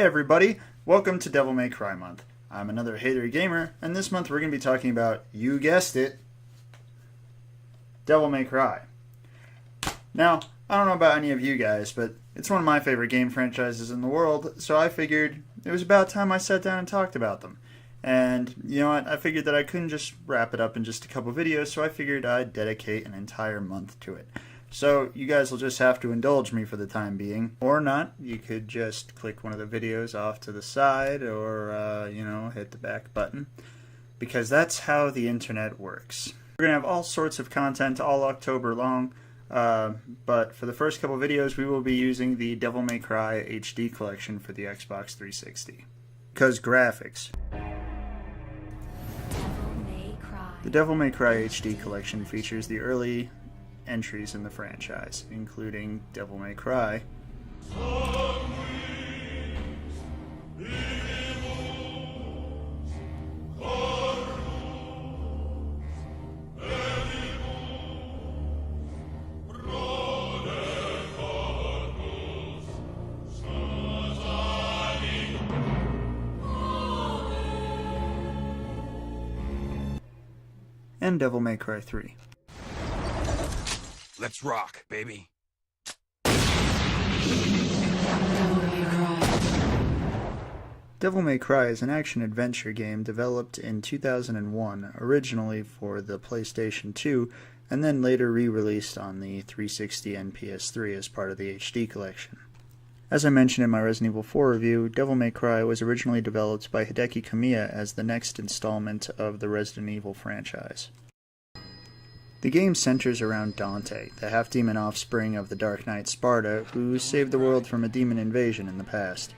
everybody, welcome to Devil May Cry month. I'm another hater gamer, and this month we're going to be talking about, you guessed it, Devil May Cry. Now, I don't know about any of you guys, but it's one of my favorite game franchises in the world, so I figured it was about time I sat down and talked about them. And, you know what, I figured that I couldn't just wrap it up in just a couple videos, so I figured I'd dedicate an entire month to it. So, you guys will just have to indulge me for the time being, or not. You could just click one of the videos off to the side, or, hit the back button, because that's how the internet works. We're going to have all sorts of content all October long, but for the first couple videos we will be using the Devil May Cry HD collection for the Xbox 360. Because graphics. The Devil May Cry HD collection features the early entries in the franchise, including Devil May Cry, and Devil May Cry 3. Let's rock, baby. Devil May Cry is an action-adventure game developed in 2001, originally for the PlayStation 2, and then later re-released on the 360 and PS3 as part of the HD collection. As I mentioned in my Resident Evil 4 review, Devil May Cry was originally developed by Hideki Kamiya as the next installment of the Resident Evil franchise. The game centers around Dante, the half-demon offspring of the Dark Knight Sparta, who saved the world from a demon invasion in the past.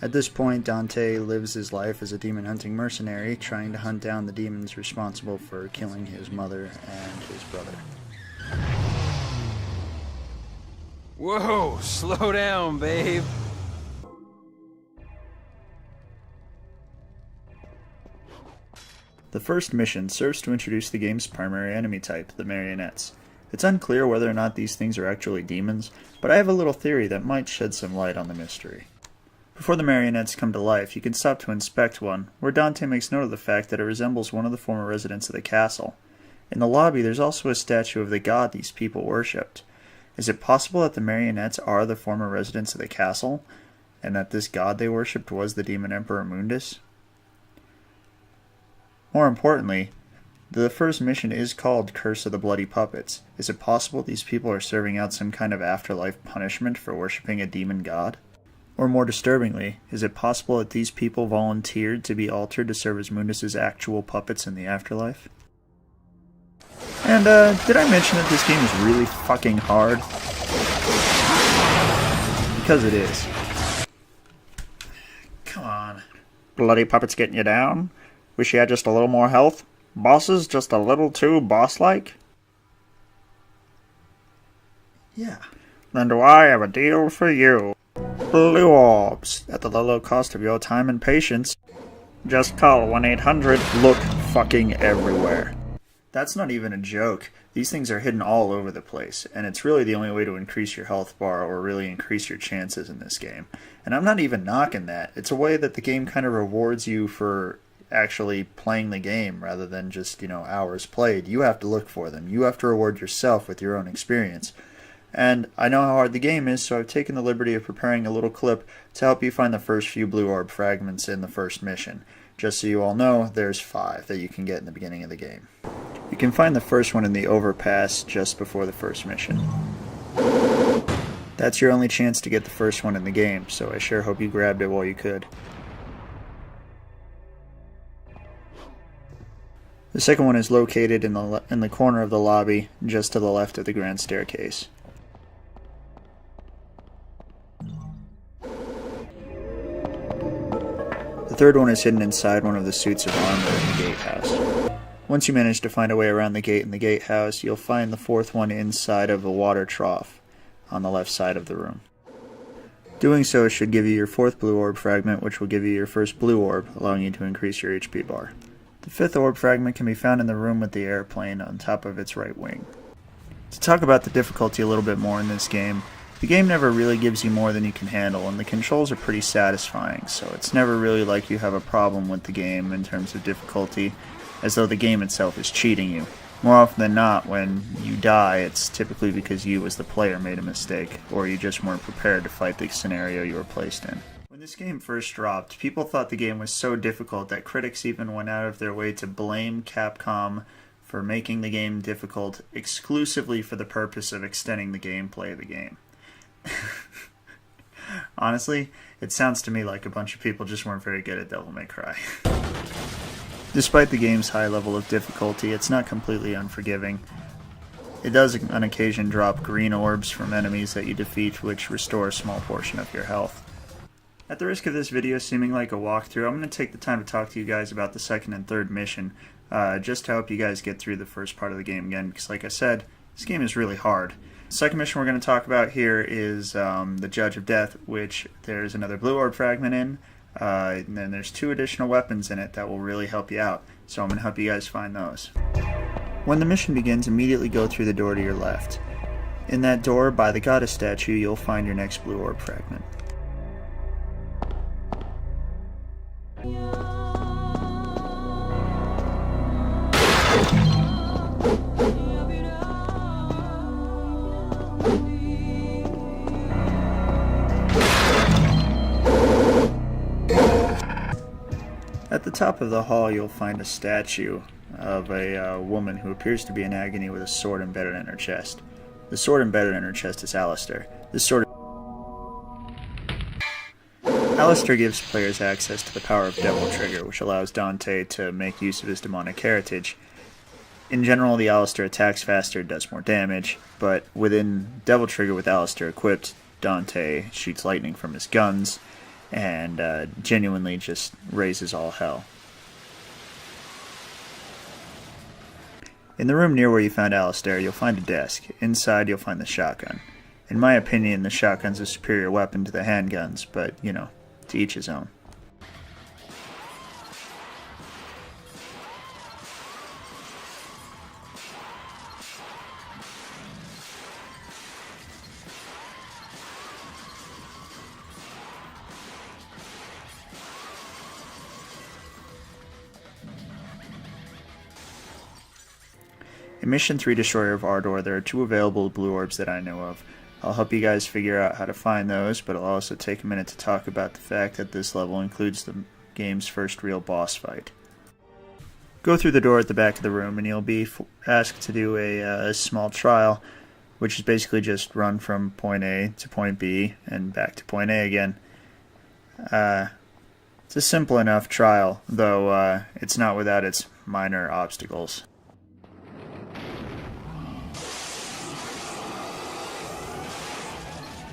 At this point, Dante lives his life as a demon-hunting mercenary, trying to hunt down the demons responsible for killing his mother and his brother. Whoa, slow down, babe. The first mission serves to introduce the game's primary enemy type, the marionettes. It's unclear whether or not these things are actually demons, but I have a little theory that might shed some light on the mystery. Before the marionettes come to life, you can stop to inspect one, where Dante makes note of the fact that it resembles one of the former residents of the castle. In the lobby, there's also a statue of the god these people worshipped. Is it possible that the marionettes are the former residents of the castle, and that this god they worshipped was the demon Emperor Mundus? More importantly, the first mission is called Curse of the Bloody Puppets. Is it possible these people are serving out some kind of afterlife punishment for worshipping a demon god? Or more disturbingly, is it possible that these people volunteered to be altered to serve as Mundus' actual puppets in the afterlife? And, did I mention that this game is really fucking hard? Because it is. Come on. Bloody puppets getting you down? Wish you had just a little more health? Bosses just a little too boss-like? Yeah. Then do I have a deal for you. Blue orbs, at the low cost of your time and patience. Just call 1-800-LOOK fucking everywhere. That's not even a joke. These things are hidden all over the place, and it's really the only way to increase your health bar or really increase your chances in this game. And I'm not even knocking that. It's a way that the game kind of rewards you for actually playing the game rather than just, hours played. You have to look for them. You have to reward yourself with your own experience. And I know how hard the game is, so I've taken the liberty of preparing a little clip to help you find the first few blue orb fragments in the first mission. Just so you all know, there's 5 that you can get in the beginning of the game. You can find the first one in the overpass just before the first mission. That's your only chance to get the first one in the game, so I sure hope you grabbed it while you could. The second one is located in the corner of the lobby, just to the left of the grand staircase. The third one is hidden inside one of the suits of armor in the gatehouse. Once you manage to find a way around the gate in the gatehouse, you'll find the fourth one inside of a water trough on the left side of the room. Doing so should give you your 4th blue orb fragment, which will give you your first blue orb, allowing you to increase your HP bar. The 5th orb fragment can be found in the room with the airplane on top of its right wing. To talk about the difficulty a little bit more in this game, The game never really gives you more than you can handle, and the controls are pretty satisfying, so it's never really like you have a problem with the game in terms of difficulty, as though the game itself is cheating you. More often than not, when you die, it's typically because you as the player made a mistake, or you just weren't prepared to fight the scenario you were placed in. When this game first dropped, people thought the game was so difficult that critics even went out of their way to blame Capcom for making the game difficult exclusively for the purpose of extending the gameplay of the game. Honestly, it sounds to me like a bunch of people just weren't very good at Devil May Cry. Despite the game's high level of difficulty, it's not completely unforgiving. It does on occasion drop green orbs from enemies that you defeat, which restore a small portion of your health. At the risk of this video seeming like a walkthrough, I'm going to take the time to talk to you guys about the second and third mission, just to help you guys get through the first part of the game again, because like I said, this game is really hard. The second mission we're going to talk about here is the Judge of Death, which there's another blue orb fragment in, and then there's 2 additional weapons in it that will really help you out, so I'm going to help you guys find those. When the mission begins, immediately go through the door to your left. In that door, by the goddess statue, you'll find your next blue orb fragment. At the top of the hall, you'll find a statue of a woman who appears to be in agony with a sword embedded in her chest. The sword embedded in her chest is Alistair. Alistair gives players access to the power of Devil Trigger, which allows Dante to make use of his demonic heritage. In general, the Alistair attacks faster, does more damage, but within Devil Trigger with Alistair equipped, Dante shoots lightning from his guns, and genuinely just raises all hell. In the room near where you found Alistair, you'll find a desk. Inside, you'll find the shotgun. In my opinion, the shotgun's a superior weapon to the handguns, but, you know, to each his own. In Mission 3 Destroyer of Ardor, there are 2 available blue orbs that I know of. I'll help you guys figure out how to find those, but I'll also take a minute to talk about the fact that this level includes the game's first real boss fight. Go through the door at the back of the room and you'll be asked to do a small trial, which is basically just run from point A to point B and back to point A again. It's a simple enough trial, though it's not without its minor obstacles.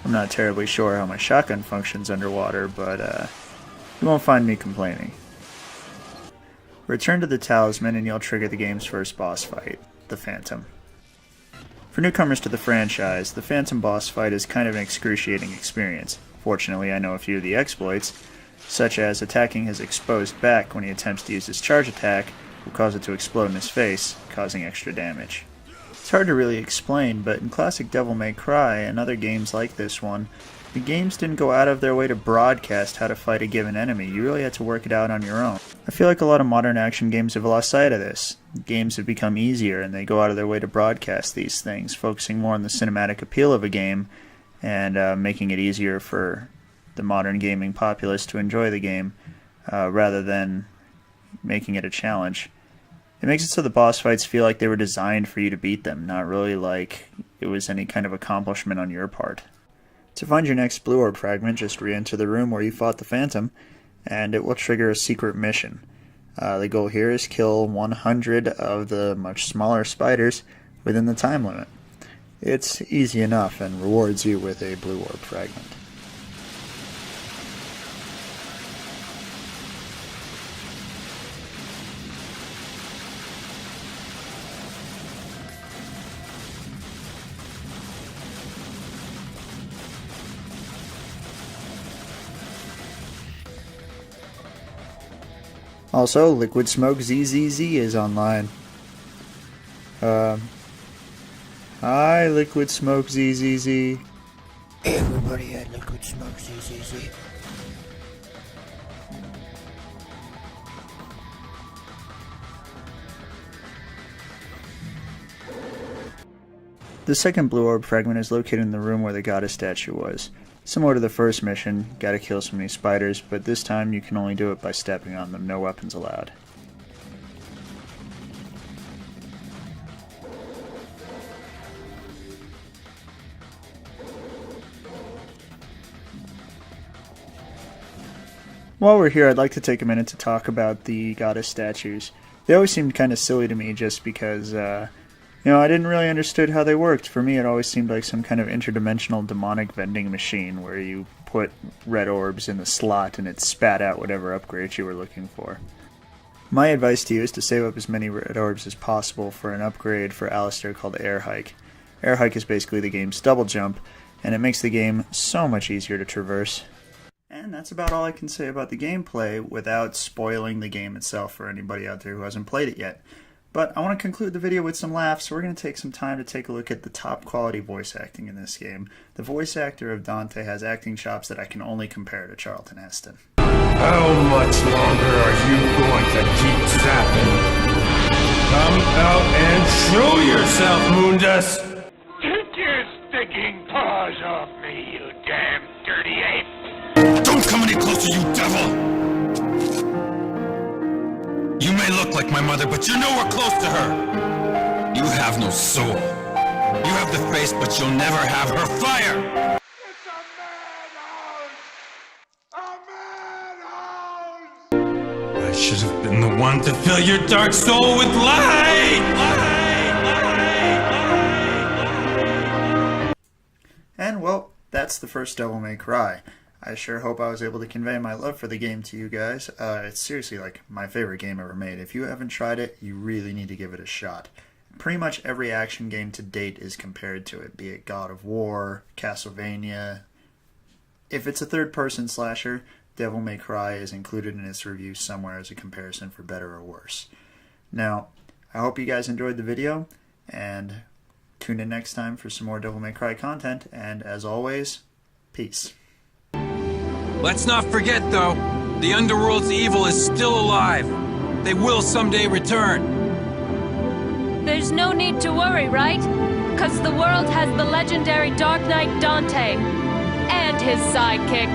I'm not terribly sure how my shotgun functions underwater, but you won't find me complaining. Return to the Talisman and you'll trigger the game's first boss fight, the Phantom. For newcomers to the franchise, the Phantom boss fight is kind of an excruciating experience. Fortunately, I know a few of the exploits, such as attacking his exposed back when he attempts to use his charge attack will cause it to explode in his face, causing extra damage. It's hard to really explain, but in classic Devil May Cry and other games like this one, the games didn't go out of their way to broadcast how to fight a given enemy. You really had to work it out on your own. I feel like a lot of modern action games have lost sight of this. Games have become easier and they go out of their way to broadcast these things, focusing more on the cinematic appeal of a game and making it easier for the modern gaming populace to enjoy the game rather than making it a challenge. It makes it so the boss fights feel like they were designed for you to beat them, not really like it was any kind of accomplishment on your part. To find your next blue orb fragment, just re-enter the room where you fought the Phantom, and it will trigger a secret mission. The goal here is kill 100 of the much smaller spiders within the time limit. It's easy enough and rewards you with a blue orb fragment. Also, Liquid Smoke ZZZ is online. Hi, Liquid Smoke ZZZ. Everybody had liquid smoke, see. The second blue orb fragment is located in the room where the goddess statue was. Similar to the first mission, gotta kill so many spiders, but this time you can only do it by stepping on them, no weapons allowed. While we're here, I'd like to take a minute to talk about the goddess statues. They always seemed kind of silly to me just because, I didn't really understand how they worked. For me, it always seemed like some kind of interdimensional demonic vending machine where you put red orbs in the slot and it spat out whatever upgrades you were looking for. My advice to you is to save up as many red orbs as possible for an upgrade for Alistair called Air Hike. Air Hike is basically the game's double jump, and it makes the game so much easier to traverse. And that's about all I can say about the gameplay without spoiling the game itself for anybody out there who hasn't played it yet. But I want to conclude the video with some laughs, so we're going to take some time to take a look at the top quality voice acting in this game. The voice actor of Dante has acting chops that I can only compare to Charlton Heston. How much longer are you going to keep zapping? Come out and show yourself, Mundus! Get your stinking paws off me, you damn dirty ape! Don't come any closer, you devil! You may look like my mother, but you're nowhere close to her! You have no soul. You have the face, but you'll never have her fire! It's a madhouse! I should have been the one to fill your dark soul with light! And well, that's the first Devil May Cry. I sure hope I was able to convey my love for the game to you guys. It's seriously like my favorite game ever made. If you haven't tried it, you really need to give it a shot. Pretty much every action game to date is compared to it, be it God of War, Castlevania. If it's a third-person slasher, Devil May Cry is included in its review somewhere as a comparison for better or worse. Now, I hope you guys enjoyed the video, and tune in next time for some more Devil May Cry content, and as always, peace. Let's not forget, though, the Underworld's evil is still alive. They will someday return. There's no need to worry, right? 'Cause the world has the legendary Dark Knight Dante and his sidekick.